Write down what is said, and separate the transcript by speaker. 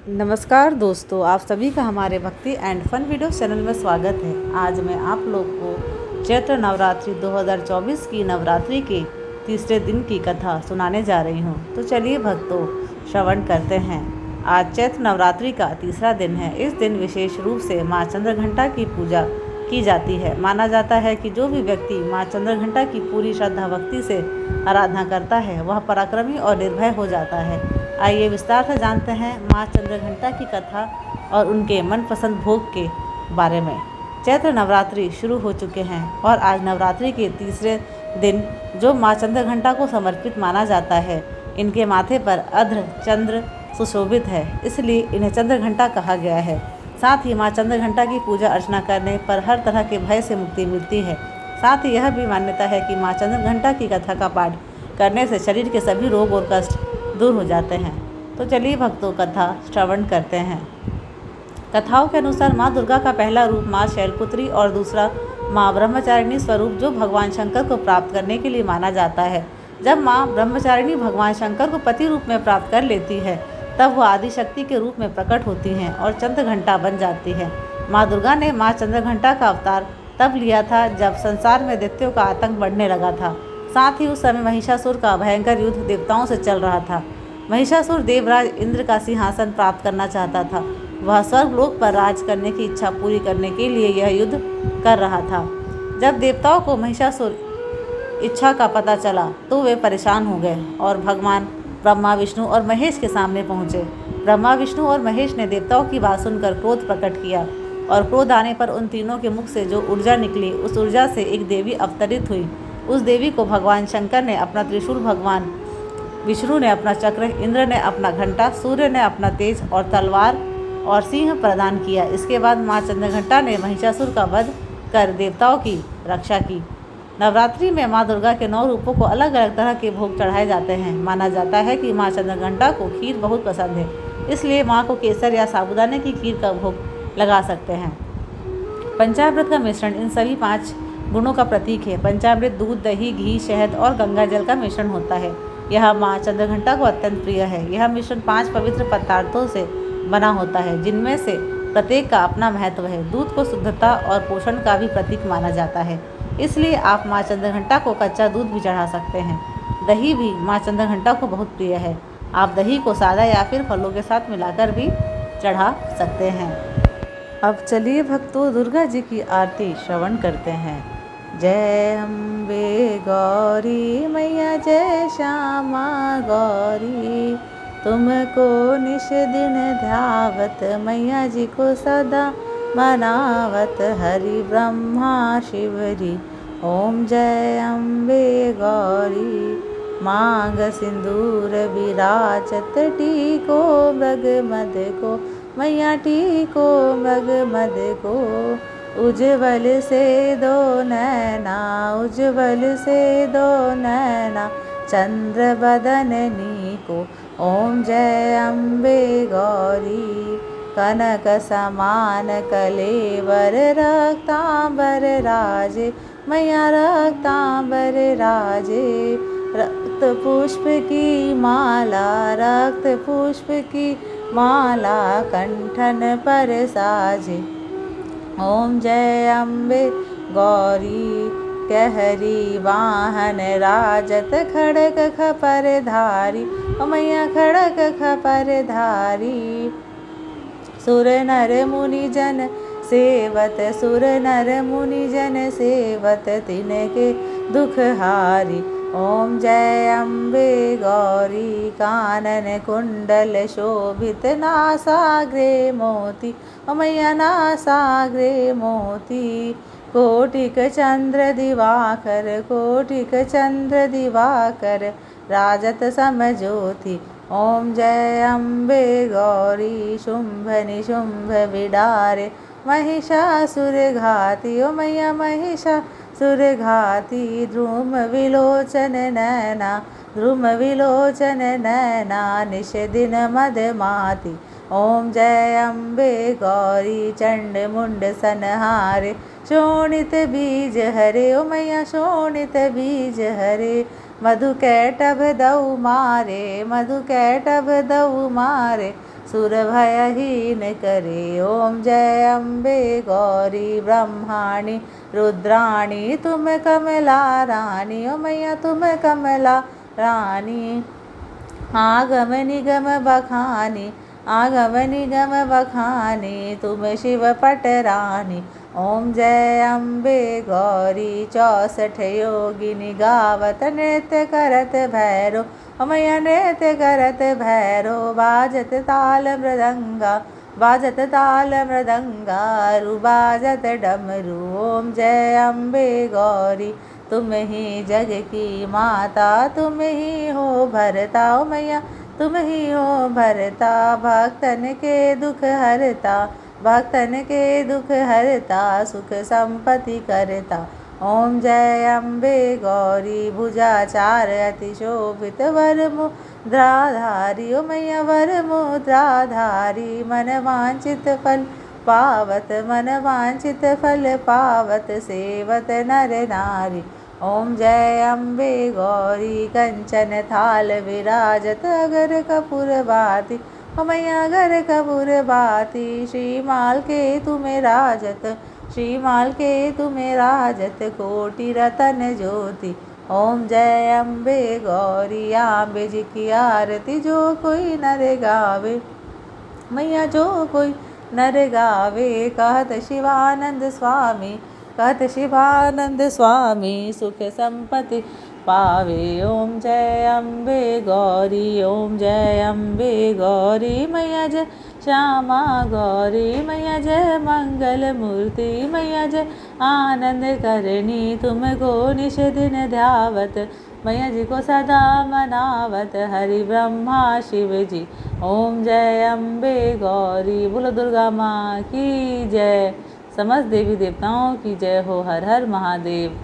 Speaker 1: नमस्कार दोस्तों, आप सभी का हमारे भक्ति एंड फन वीडियो चैनल में स्वागत है। आज मैं आप लोग को चैत्र नवरात्रि 2024 की नवरात्रि के तीसरे दिन की कथा सुनाने जा रही हूँ। तो चलिए भक्तों, श्रवण करते हैं। आज चैत्र नवरात्रि का तीसरा दिन है। इस दिन विशेष रूप से माँ चंद्रघंटा की पूजा की जाती है। माना जाता है कि जो भी व्यक्ति माँ चंद्रघंटा की पूरी श्रद्धा भक्ति से आराधना करता है वह पराक्रमी और निर्भय हो जाता है। आइए विस्तार से जानते हैं माँ चंद्रघंटा की कथा और उनके मनपसंद भोग के बारे में। चैत्र नवरात्रि शुरू हो चुके हैं और आज नवरात्रि के तीसरे दिन जो माँ चंद्रघंटा को समर्पित माना जाता है। इनके माथे पर अर्ध चंद्र सुशोभित है, इसलिए इन्हें चंद्रघंटा कहा गया है। साथ ही माँ चंद्रघंटा की पूजा अर्चना करने पर हर तरह के भय से मुक्ति मिलती है। साथ ही यह भी मान्यता है कि माँ चंद्रघंटा की कथा का पाठ करने से शरीर के सभी रोग और कष्ट दूर हो जाते हैं। तो चलिए भक्तों, कथा श्रवण करते हैं। कथाओं के अनुसार माँ दुर्गा का पहला रूप माँ शैलपुत्री और दूसरा माँ ब्रह्मचारिणी स्वरूप जो भगवान शंकर को प्राप्त करने के लिए माना जाता है। जब माँ ब्रह्मचारिणी भगवान शंकर को पति रूप में प्राप्त कर लेती है तब वह आदिशक्ति के रूप में प्रकट होती हैं और चंद्रघंटा बन जाती है। माँ दुर्गा ने माँ चंद्रघंटा का अवतार तब लिया था जब संसार में दैत्यों का आतंक बढ़ने लगा था। साथ ही उस समय महिषासुर का भयंकर युद्ध देवताओं से चल रहा था। महिषासुर देवराज इंद्र का सिंहासन प्राप्त करना चाहता था। वह स्वर्गलोक पर राज करने की इच्छा पूरी करने के लिए यह युद्ध कर रहा था। जब देवताओं को महिषासुर इच्छा का पता चला तो वे परेशान हो गए और भगवान ब्रह्मा, विष्णु और महेश के सामने पहुँचे। ब्रह्मा, विष्णु और महेश ने देवताओं की बात सुनकर क्रोध प्रकट किया और क्रोध आने पर उन तीनों के मुख से जो ऊर्जा निकली उस ऊर्जा से एक देवी अवतरित हुई। उस देवी को भगवान शंकर ने अपना त्रिशूल, भगवान विष्णु ने अपना चक्र, इंद्र ने अपना घंटा, सूर्य ने अपना तेज और तलवार और सिंह प्रदान किया। इसके बाद माँ चंद्रघंटा ने महिषासुर का वध कर देवताओं की रक्षा की। नवरात्रि में माँ दुर्गा के 9 रूपों को अलग अलग तरह के भोग चढ़ाए जाते हैं। माना जाता है कि माँ चंद्रघंटा को खीर बहुत पसंद है, इसलिए माँ को केसर या साबूदाने की खीर का भोग लगा सकते हैं। पंचामृत का मिश्रण इन सभी 5 गुणों का प्रतीक है। पंचामृत दूध, दही, घी, शहद और गंगा जल का मिश्रण होता है। यह माँ चंद्रघंटा को अत्यंत प्रिय है। यह मिश्रण 5 पवित्र पदार्थों से बना होता है, जिनमें से प्रत्येक का अपना महत्व है। दूध को शुद्धता और पोषण का भी प्रतीक माना जाता है, इसलिए आप माँ चंद्रघंटा को कच्चा दूध भी चढ़ा सकते हैं। दही भी माँ चंद्रघंटा को बहुत प्रिय है। आप दही को सादा या फिर फलों के साथ मिलाकर भी चढ़ा सकते हैं। अब चलिए भक्तों, दुर्गा जी की आरती श्रवण करते हैं। जय अम्बे गौरी मैया, जय श्यामा गौरी, तुमको निश दिन ध्यावत मैया जी को सदा मनावत, हरि ब्रह्मा शिवरी, ओम जय अम्बे गौरी। मांग सिंदूर विराजत, टीको मृग मद को मैया, टीको मृग मद को, उज्ज्वल से दो नैना, उज्ज्वल से दो नैना, चंद्र बदननी को, ओम जय अम्बे गौरी। कनक समान कलेवर, रक्तांबर राजे मैया, रक्तांबर राजे, रक्त पुष्प की माला, रक्त पुष्प की माला, कंठन पर साजे, ओम जय अम्बे गौरी। कहरी वाहन राजत, खड़ग खपर धारी, ओ मैया खड़ग खपर धारी, सुर नर मुनि जन सेवत, सुर नर मुनि जन सेवत, तिनके दुख हारी, ओम जय अम्बे गौरी। कानन कुंडल शोभित, नासाग्रे मोती, ओ मैया नासाग्रे मोती, कोटिक चंद्र दिवाकर, कोटिक चंद्र दिवाकर, राजत समज्योति, ओम जय अम्बे गौरी। शुंभ निशुंभ विडारे, महिषासुर घाती, ओ मैया महिषासुर घाती, ध्रुम विलोचन नैना, ध्रुम विलोचन नैना, निश दिन मदमाती, ओम जय अम्बे गौरी। चंड मुंड सनहारे, शोणित बीज हरे, ओ मैया शोणित बीज हरे, मधु कैटभ दऊ मारे, मधु कैटभ दऊ मारे, सुर भयहीन करे। ओम जय अम्बे गौरी ब्रह्माणी रुद्राणी तुम कमला रानी, ओ मैया तुम कमला रानी। आगम निगम बखानी, आगम निगम बखानी, तुम शिव पटरानी। ओम जय अम्बे गौरी 64 योगिनी गावत नृत्य करत भैरो, ओ मैया नृत्य करत भैरो। बाजत ताल मृदंगा, बाजत ताल मृदंगा, बाजत डमरू। ओम जय अम्बे गौरी तुम ही जग की माता, तुम ही हो भरता, ओ मैया तुम ही हो भरता। भक्तन के दुख हरता, भक्तन के दुख हरता, सुख संपत्ति करता। ओम जय अम्बे गौरी भुजाचार अति शोभित वर मुद्राधारी, ओ मैया वर मुद्राधारी। मन वांछित फल पावत, मन वांछित फल पावत, सेवत नर नारी। ओम जय अम्बे गौरी कंचन थाल विराजत, अगर कपूर बाती, ओ मैया अगर कपूर बाती। श्रीमाल के तुम्हें राजत, श्रीमाल के तुम्हें राजत, कोटि रतन ज्योति। ओम जय अम्बे गौरी अम्बे जी की आरती जो कोई नर गावे, मैया जो कोई नर गावे। कहत शिवानंद स्वामी, कहत शिवानंद स्वामी, सुख संपत्ति पावे। ओम जय अम्बे गौरी, ओम जय अम्बे गौरी। मैया जय श्यामा गौरी, मैया जय मंगल मूर्ति, मैया जय आनंद करणी। तुमको निश दिन ध्यावत, मैया जी को सदा मनावत, हरि ब्रह्मा शिव जी। ओम जय अम्बे गौरी। बोलो दुर्गा माँ की जय। समस्त देवी देवताओं की जय हो। हर हर महादेव।